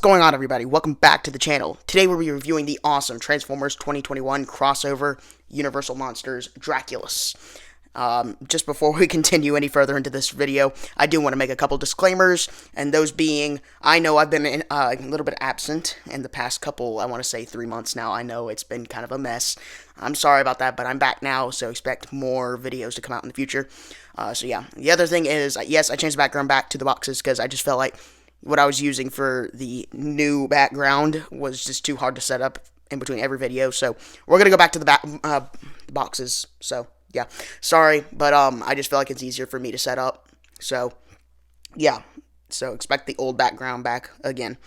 going on, everybody? Welcome back to the channel. Today we'll be reviewing the awesome Transformers 2021 crossover Universal Monsters Draculus. Just before we continue any further into this video, I do want to make a couple disclaimers, and those being, I know I've been a little bit absent in the past couple, I want to say 3 months now. I know it's been kind of a mess. I'm sorry about that, but I'm back now, so expect more videos to come out in the future. So yeah, the other thing is, yes, I changed the background back to the boxes because I just felt like what I was using for the new background was just too hard to set up in between every video, so we're gonna go back to the boxes. So yeah, sorry, but I just feel like it's easier for me to set up. So yeah, so expect the old background back again.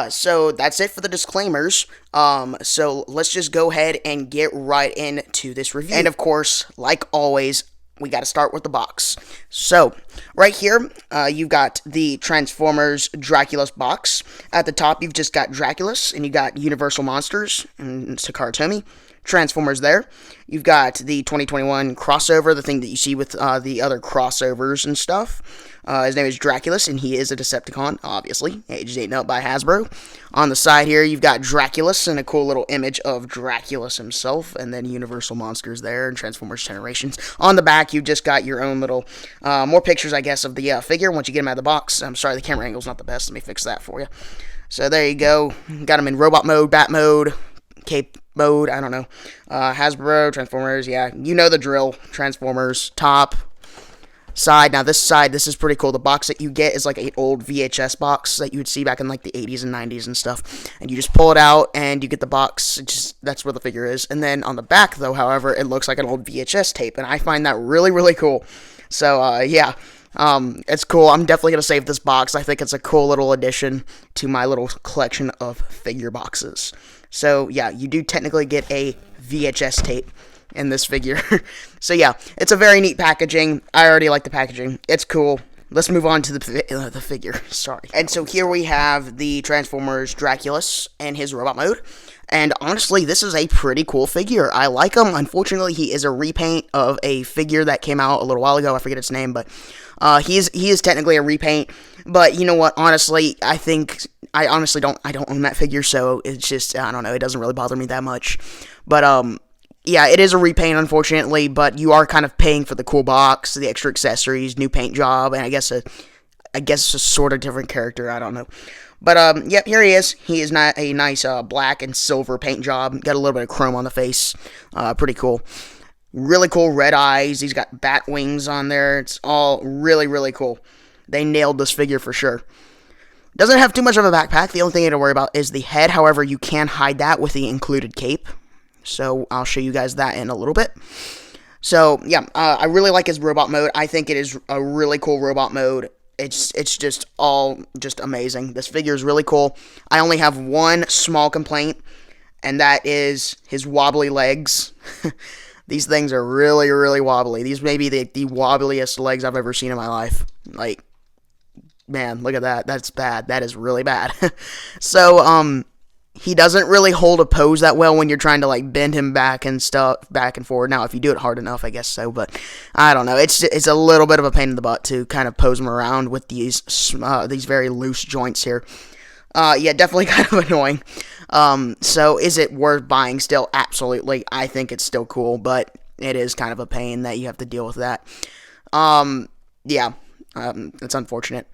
So that's it for the disclaimers. So let's just go ahead and get right into this review. And of course, like always, we got to start with the box. So, right here, you've got the Transformers Draculus box. At the top, you've just got Draculus, and you got Universal Monsters, and Sakara Tomy. Transformers there. You've got the 2021 crossover, the thing that you see with the other crossovers and stuff. His name is Draculus, and he is a Decepticon, obviously. Aged 8 out by Hasbro. On the side here, you've got Draculus and a cool little image of Draculus himself, and then Universal Monsters there, and Transformers Generations. On the back, you've just got your own little, more pictures, I guess, of the figure once you get him out of the box. I'm sorry, the camera angle's not the best. Let me fix that for you. So there you go. Got him in robot mode, bat mode, cape mode, I don't know. Hasbro, Transformers, yeah, you know the drill. Transformers, top, side. Now this side, this is pretty cool. The box that you get is like an old VHS box that you would see back in like the 80s and 90s and stuff. And you just pull it out and you get the box. That's where the figure is. And then on the back though, however, it looks like an old VHS tape. And I find that really, really cool. So yeah. It's cool. I'm definitely going to save this box. I think it's a cool little addition to my little collection of figure boxes. So, yeah, you do technically get a VHS tape in this figure. So, yeah, it's a very neat packaging. I already like the packaging. It's cool. Let's move on to the figure. Sorry. And so here we have the Transformers Draculus and his robot mode. And honestly, this is a pretty cool figure. I like him. Unfortunately, he is a repaint of a figure that came out a little while ago. I forget its name, but he is technically a repaint. But you know what? Honestly, I honestly don't own that figure, so it's just, I don't know. It doesn't really bother me that much. But yeah, it is a repaint, unfortunately, but you are kind of paying for the cool box, the extra accessories, new paint job, and I guess a sort of different character. I don't know. But, yep, here he is. He is not a nice black and silver paint job. Got a little bit of chrome on the face. Pretty cool. Really cool red eyes. He's got bat wings on there. It's all really, really cool. They nailed this figure for sure. Doesn't have too much of a backpack. The only thing you have to worry about is the head. However, you can hide that with the included cape. So, I'll show you guys that in a little bit. So, yeah, I really like his robot mode. I think it is a really cool robot mode. It's just amazing. This figure is really cool. I only have one small complaint, and that is his wobbly legs. These things are really, really wobbly. These may be the wobbliest legs I've ever seen in my life. Like, man, look at that. That's bad. That is really bad. So, he doesn't really hold a pose that well when you're trying to, like, bend him back and stuff, back and forward. Now, if you do it hard enough, I guess so, but I don't know. It's a little bit of a pain in the butt to kind of pose him around with these very loose joints here. Yeah, definitely kind of annoying. So is it worth buying still? Absolutely. I think it's still cool, but it is kind of a pain that you have to deal with that. Yeah, it's unfortunate.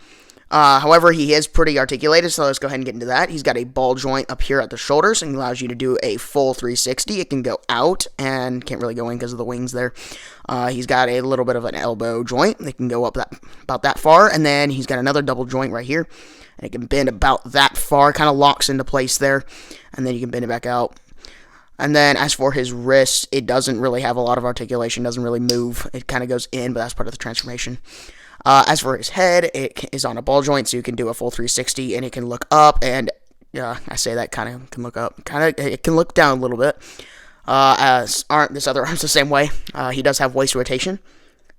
However, he is pretty articulated, so let's go ahead and get into that. He's got a ball joint up here at the shoulders and allows you to do a full 360. It can go out and can't really go in because of the wings there. He's got a little bit of an elbow joint. It can go up about that far, and then he's got another double joint right here, and it can bend about that far, kind of locks into place there, and then you can bend it back out. And then as for his wrist, it doesn't really have a lot of articulation, doesn't really move. It kind of goes in, but that's part of the transformation. As for his head, it is on a ball joint, so you can do a full 360, and it can look up, and I say that kind of can look up. It can look down a little bit. This other arm's the same way. He does have waist rotation.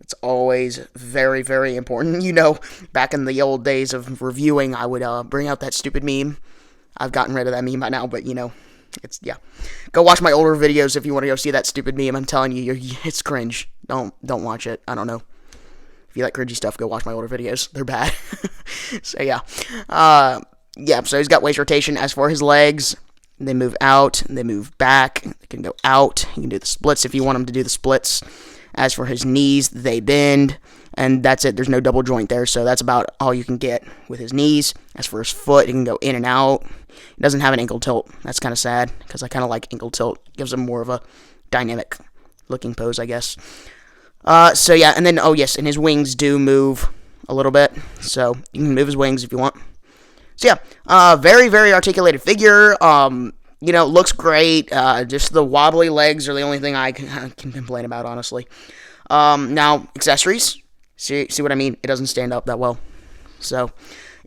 It's always very, very important. You know, back in the old days of reviewing, I would bring out that stupid meme. I've gotten rid of that meme by now, but, you know, yeah. Go watch my older videos if you want to go see that stupid meme. I'm telling you, it's cringe. Don't watch it. I don't know. If you like cringy stuff, go watch my older videos. They're bad. So, yeah. yeah, so he's got waist rotation. As for his legs, they move out, they move back, they can go out. You can do the splits if you want him to do the splits. As for his knees, they bend, and that's it. There's no double joint there, so that's about all you can get with his knees. As for his foot, he can go in and out. He doesn't have an ankle tilt. That's kind of sad, because I kind of like ankle tilt. Gives him more of a dynamic looking pose, I guess. So yeah, and then, oh yes, and his wings do move a little bit, so you can move his wings if you want. So yeah, very, very articulated figure. You know, looks great. Just the wobbly legs are the only thing I can complain about, honestly. Now, accessories. See what I mean? It doesn't stand up that well. So,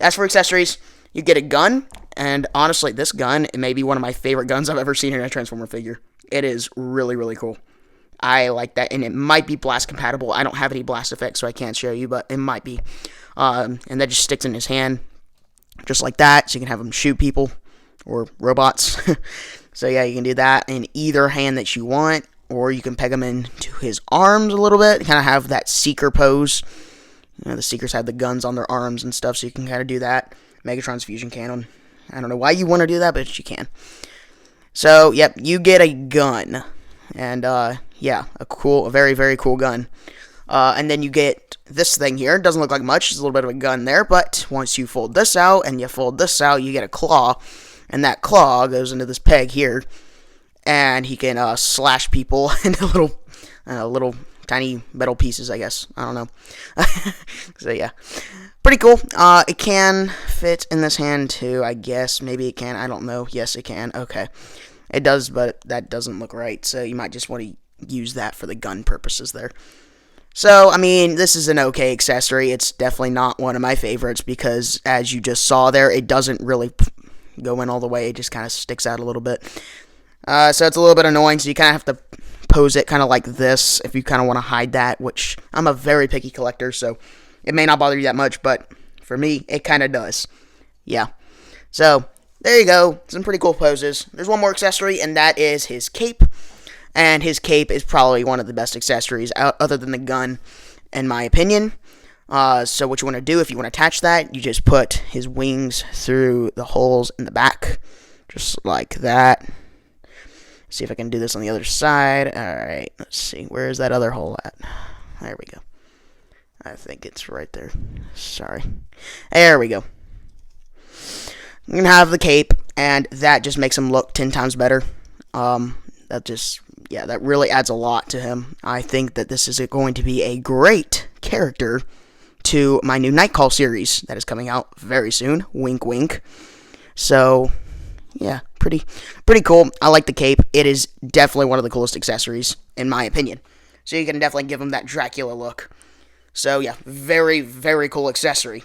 as for accessories, you get a gun. And honestly, this gun, it may be one of my favorite guns I've ever seen in a Transformer figure. It is really, really cool. I like that. And it might be blast compatible. I don't have any blast effects, so I can't show you, but it might be. And that just sticks in his hand. Just like that. So you can have him shoot people. Or robots. So yeah, you can do that in either hand that you want, or you can peg them into his arms a little bit, kind of have that Seeker pose. You know, the Seekers have the guns on their arms and stuff, so you can kind of do that. Megatron's fusion cannon. I don't know why you want to do that, but you can. So, yep, you get a gun. And, yeah, a very, very cool gun. And then you get this thing here. It doesn't look like much. There's a little bit of a gun there, but once you fold this out and you fold this out, you get a claw. And that claw goes into this peg here, and he can slash people into little tiny metal pieces, I guess. I don't know. So yeah, pretty cool. It can fit in this hand too, I guess. Maybe it can. I don't know. Yes, it can. Okay, it does, but that doesn't look right. So you might just want to use that for the gun purposes there. So, I mean, this is an okay accessory. It's definitely not one of my favorites because, as you just saw there, it doesn't really go in all the way. It just kind of sticks out a little bit. So it's a little bit annoying, so you kind of have to pose it kind of like this if you kind of want to hide that, which I'm a very picky collector, so it may not bother you that much, but for me, it kind of does. Yeah. So, there you go. Some pretty cool poses. There's one more accessory, and that is his cape. And his cape is probably one of the best accessories, other than the gun, in my opinion. So what you want to do, if you want to attach that, you just put his wings through the holes in the back, just like that. See if I can do this on the other side. Alright, let's see. Where is that other hole at? There we go. I think it's right there. Sorry. There we go. You can have the cape, and that just makes him look 10 times better. That really adds a lot to him. I think that this is going to be a great character to my new Nightcall series that is coming out very soon. Wink, wink. So, yeah, pretty cool. I like the cape. It is definitely one of the coolest accessories, in my opinion. So you can definitely give him that Dracula look. So, yeah, very, very cool accessory.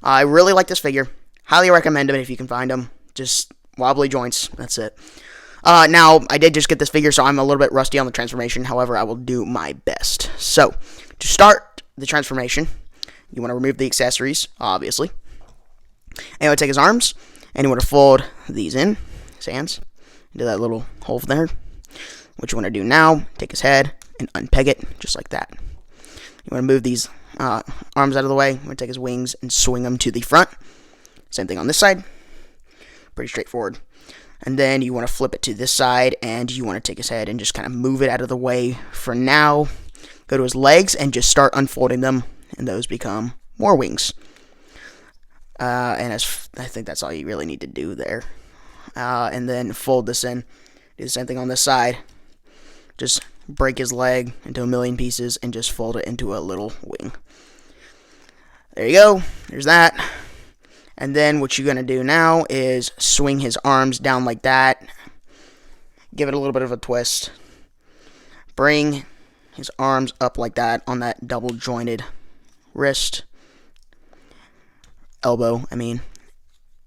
I really like this figure. Highly recommend him if you can find him. Just wobbly joints. That's it. Now, I did just get this figure, so I'm a little bit rusty on the transformation. However, I will do my best. So, to start the transformation, you want to remove the accessories, obviously. And you want to take his arms, and you want to fold these in, his hands, into that little hole there. What you want to do now, take his head and unpeg it, just like that. You want to move these arms out of the way. You want to take his wings and swing them to the front. Same thing on this side. Pretty straightforward. And then you want to flip it to this side, and you want to take his head and just kind of move it out of the way for now. Go to his legs and just start unfolding them, and those become more wings. And I think that's all you really need to do there. And then fold this in. Do the same thing on this side. Just break his leg into a million pieces and just fold it into a little wing. There you go. There's that. And then what you're going to do now is swing his arms down like that. Give it a little bit of a twist. Bring his arms up like that on that double jointed wrist. Elbow, I mean.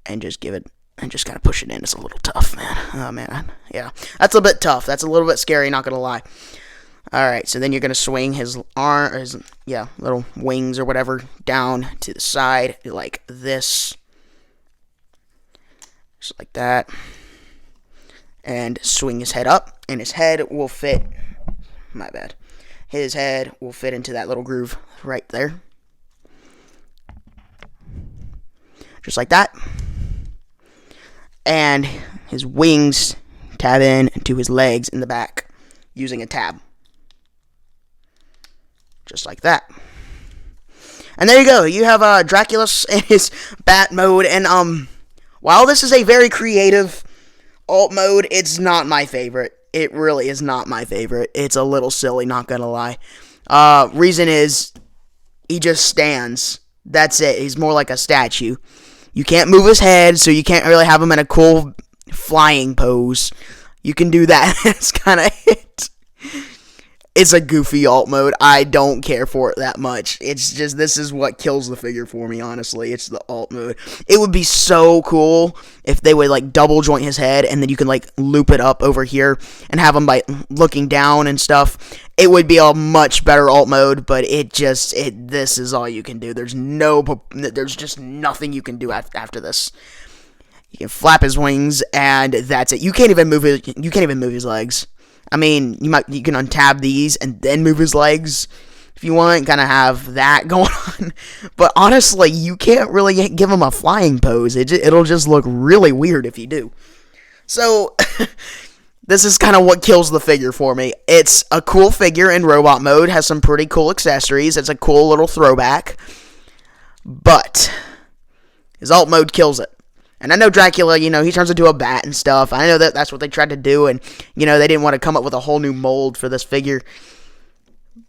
And just give it, and just kind of push it in. It's a little tough, man. Oh, man. Yeah. That's a bit tough. That's a little bit scary, not going to lie. Alright, so then you're going to swing his little wings or whatever down to the side like this. Just like that. And swing his head up, and his head will fit, my bad. His head will fit into that little groove right there. Just like that. and his wings tab in to his legs in the back using a tab. Just like that. And there you go. You have Draculus in his bat mode. And while this is a very creative alt mode, it's not my favorite. It really is not my favorite. It's a little silly, not gonna lie. Reason is, he just stands. That's it. He's more like a statue. You can't move his head, so you can't really have him in a cool flying pose. You can do that. That's kind of it. It's a goofy alt mode. I don't care for it that much. It's just, this is what kills the figure for me, honestly. It's the alt mode. It would be so cool if they would, like, double joint his head, and then you can, like, loop it up over here and have him, like, looking down and stuff. It would be a much better alt mode, but this is all you can do. There's just nothing you can do after this. You can flap his wings, and that's it. You can't even move his legs. I mean, you can untab these and then move his legs if you want, kind of have that going on. But honestly, you can't really give him a flying pose. It'll just look really weird if you do. So, this is kind of what kills the figure for me. It's a cool figure in robot mode, has some pretty cool accessories. It's a cool little throwback. But his alt mode kills it. And I know Dracula, he turns into a bat and stuff. I know that's what they tried to do, and, they didn't want to come up with a whole new mold for this figure.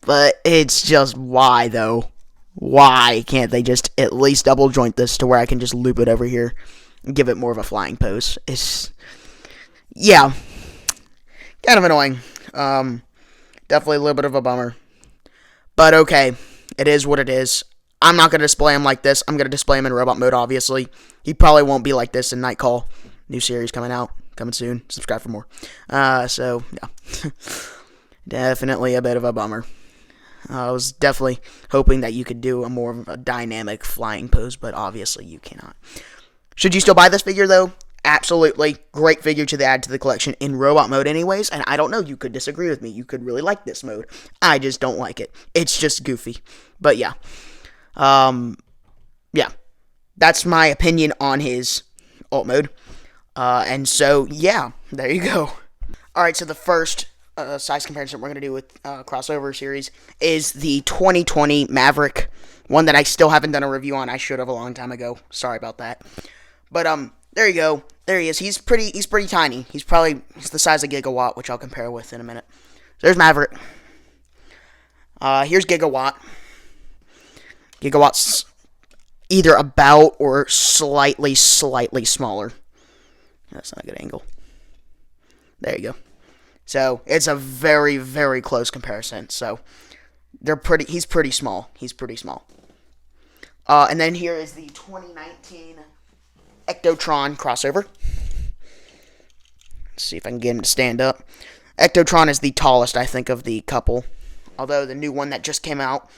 But it's just, why, though? Why can't they just at least double joint this to where I can just loop it over here and give it more of a flying pose? Yeah, kind of annoying. Definitely a little bit of a bummer. But okay, it is what it is. I'm not going to display him like this. I'm going to display him in robot mode, obviously. He probably won't be like this in Night Call. New series coming soon. Subscribe for more. So, yeah. Definitely a bit of a bummer. I was definitely hoping that you could do a more of a dynamic flying pose, but obviously you cannot. Should you still buy this figure, though? Absolutely. Great figure to add to the collection in robot mode anyways, and I don't know, you could disagree with me. You could really like this mode. I just don't like it. It's just goofy. But yeah. Yeah, that's my opinion on his alt mode, and so, yeah, there you go. Alright, so the first, size comparison we're going to do with, crossover series is the 2020 Maverick, one that I still haven't done a review on. I should have a long time ago. Sorry about that. But, there you go. There he is. He's pretty tiny. He's the size of Gigawatt, which I'll compare with in a minute. So there's Maverick. Here's Gigawatt. Gigawatt's either about or slightly smaller. That's not a good angle. There you go. So, it's a very, very close comparison. So, he's pretty small. And then here is the 2019 Ectotron crossover. Let's see if I can get him to stand up. Ectotron is the tallest, I think, of the couple. Although the new one that just came out,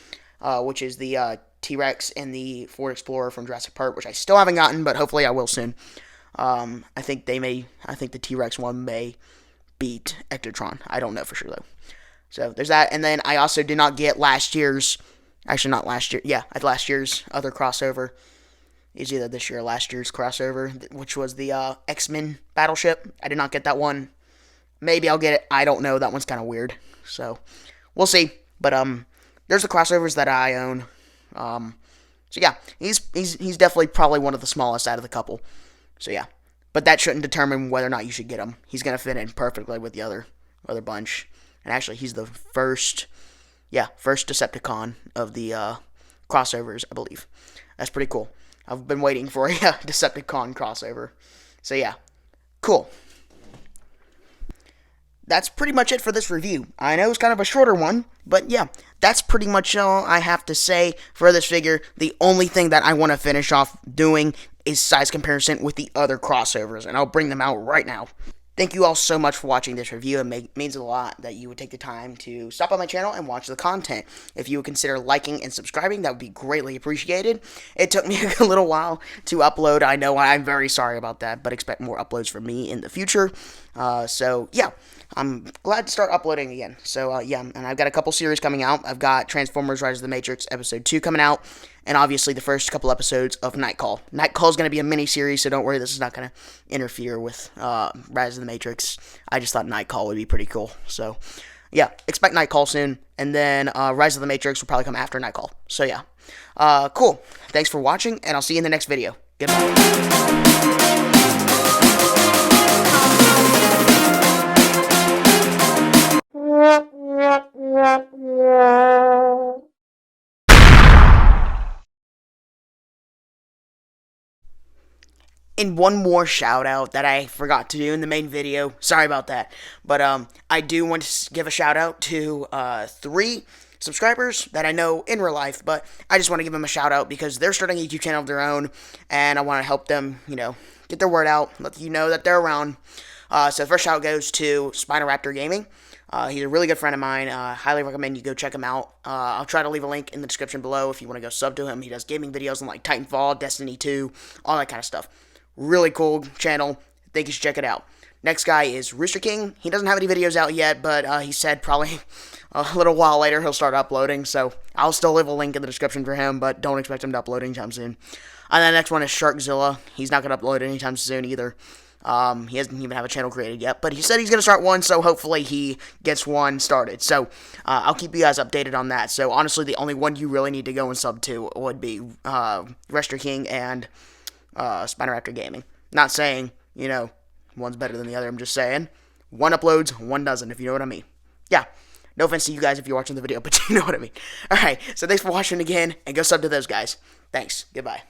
which is the T-Rex and the Ford Explorer from Jurassic Park, which I still haven't gotten, but hopefully I will soon. I think the T-Rex one may beat Ectotron. I don't know for sure, though. So, there's that. And then I also did not get last year's other crossover. It's either this year or last year's crossover, which was the X-Men Battleship. I did not get that one. Maybe I'll get it. I don't know. That one's kind of weird. So, we'll see. But, there's the crossovers that I own. So yeah, he's definitely probably one of the smallest out of the couple. So yeah, but that shouldn't determine whether or not you should get him. He's gonna fit in perfectly with the other bunch. And actually, he's the first Decepticon of the crossovers, I believe. That's pretty cool. I've been waiting for a Decepticon crossover. So yeah, cool. That's pretty much it for this review. I know it's kind of a shorter one, but yeah, that's pretty much all I have to say for this figure. The only thing that I want to finish off doing is size comparison with the other crossovers, and I'll bring them out right now. Thank you all so much for watching this review. It means a lot that you would take the time to stop on my channel and watch the content. If you would consider liking and subscribing, that would be greatly appreciated. It took me a little while to upload. I know, I'm very sorry about that, but expect more uploads from me in the future. So, yeah, I'm glad to start uploading again. So, yeah, and I've got a couple series coming out. I've got Transformers Rise of the Matrix Episode 2 coming out, and obviously the first couple episodes of Nightcall. Nightcall is going to be a mini-series, so don't worry, this is not going to interfere with Rise of the Matrix. I just thought Nightcall would be pretty cool. So, yeah, expect Nightcall soon, and then Rise of the Matrix will probably come after Nightcall. So, yeah. Cool. Thanks for watching, and I'll see you in the next video. Goodbye. And one more shout out that I forgot to do in the main video. Sorry about that. But I do want to give a shout out to 3 subscribers that I know in real life, but I just want to give them a shout out because they're starting a YouTube channel of their own, and I want to help them, get their word out, let you know that they're around. So the first shout out goes to Spinoraptor Gaming. He's a really good friend of mine. Highly recommend you go check him out. I'll try to leave a link in the description below if you want to go sub to him. He does gaming videos on like Titanfall, Destiny 2, all that kind of stuff. Really cool channel. Think you should check it out. Next guy is Rooster King. He doesn't have any videos out yet, but he said probably a little while later he'll start uploading, so I'll still leave a link in the description for him, but don't expect him to upload anytime soon. And then the next one is Sharkzilla. He's not going to upload anytime soon either. He doesn't even have a channel created yet, but he said he's going to start one, so hopefully he gets one started. So I'll keep you guys updated on that. So honestly, the only one you really need to go and sub to would be Rooster King and Spinoraptor Gaming. Not saying, one's better than the other. I'm just saying, one uploads, one doesn't, if you know what I mean. Yeah, no offense to you guys if you're watching the video, but you know what I mean. Alright, so thanks for watching again, and go sub to those guys. Thanks, goodbye.